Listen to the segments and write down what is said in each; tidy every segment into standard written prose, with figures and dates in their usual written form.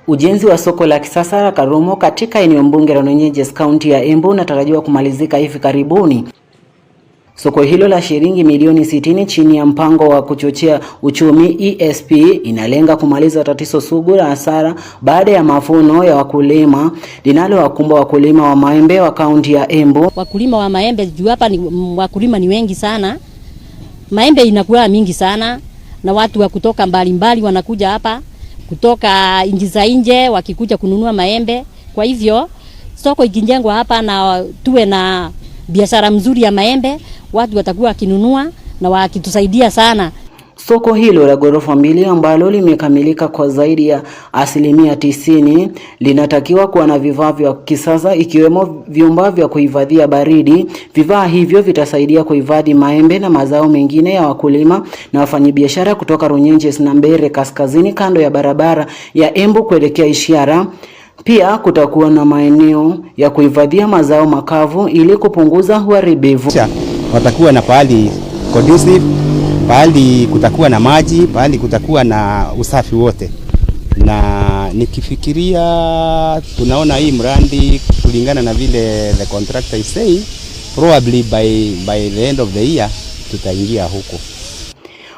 Ujenzi wa soko la kisasa la Karumo katika eneo bunge la Runyenjes kaunti ya Embu unatarajiwa kumalizika hivi karibuni. Soko hilo la shilingi milioni 60 chini ya mpango wa kuchochea uchumi ESP inalenga kumaliza tatizo sugu la hasara baada ya mavuno ya wakulima linalowakumba wakulima wa maembe wa kaunti ya Embu. Wakulima wa maembe juu hapa ni wakulima ni wengi sana. Maembe inakuwa mingi sana na watu wa kutoka mbalimbali wanakuja hapa kutoka nchi za nje wakikuja kununua maembe. Kwa hivyo soko ikijengwa hapa na tuwe na biashara mzuri ya maembe, watu watakuwa kinunua na wakitusaidia sana. Soko hilo la ghorofa 2 ambalo limekamilika kwa zaidi ya 90% linatakiwa kuwa na vifaa vya kisasa ikiwemo vyumba vya kuhifadhia baridi. Vifaa hivyo vitasaidia kuhifadhi maembe na mazao mengine ya wakulima na wafanyabiashara kutoka Runyenjes na Mbeere kaskazini kando ya barabara ya Embu kuelekea Ishara. Pia kutakuwa na maeneo ya kuhifadhia mazao makavu ili kupunguza uharibifu. Watakuwa na pahali conducive, pahali kutakuwa na maji, pahali kutakuwa na usafi wote. Na nikifikiria tunaona hii mradi kulingana na vile the contractor is saying, probably by the end of the year tutaingia huko.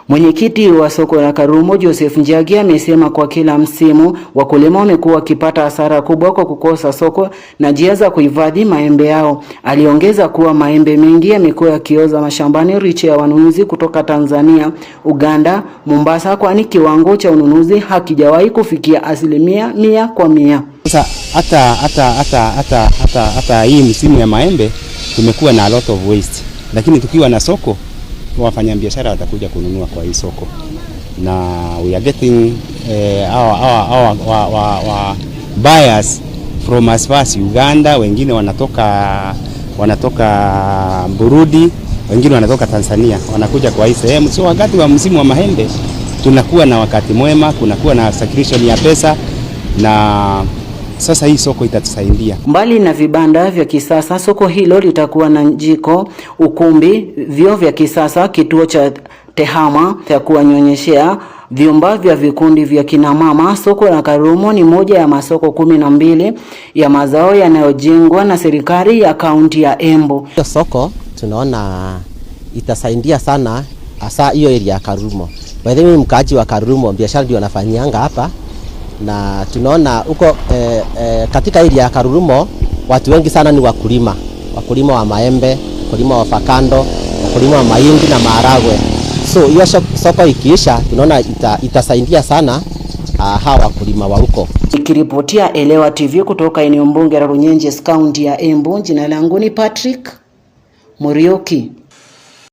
Mwenyekiti wa soko la Karumo Joseph Njagi amesema kwa kila msimu wakulima wamekuwa wakipata hasara kubwa kwa kukosa soko na njia za kuhifadhi maembe yao. Aliongeza kuwa maembe mengi yamekuwa yakioza mashambani licha ya wanunuzi kutoka Tanzania, Uganda, Mombasa, kwani kiwango cha ununuzi hakijawahi kufikia 100%. Sasa hata hii msimu ya maembe tumekuwa na a lot of waste. Lakini tukiwa na soko wafanyabiashara watakuja kununua kwa hii soko, na we are getting our buyers from as far as Uganda, wengine wanatoka Burundi, wengine wanatoka Tanzania, wanakuja kwa hii sehemu. So wakati wa msimu wa maembe tunakuwa na wakati mwema, kunakuwa na circulation ya pesa, na sasa hii soko itatusaidia. Mbali na vibanda vya kisasa, soko hilo litakuwa na jiko, ukumbi, vyoo vya kisasa, kituo cha tehama cha kuwanyonyeshea, vyumba vya vikundi vya kina mama. Soko la Karumo ni moja ya masoko 12 ya mazao yanayojengwa na serikali ya kaunti ya Embu. Soko tunaona itasaidia sana hasa hiyo area ya Karumo. By the way, mkaaji wa Karumo biashara ndio wanafanyanga hapa, na tunaona huko katika area ya Karumo watu wengi sana ni wakulima wa maembe, wakulima wa fakando, wakulima wa mahindi na maharagwe. So hiyo soko ikiisha tunaona itasaidia sana hawa wakulima wa huko. Nikiripotia Elewa TV kutoka eneo bunge la Runyenjes kaunti ya Embu, jina langu ni Patrick Murioki.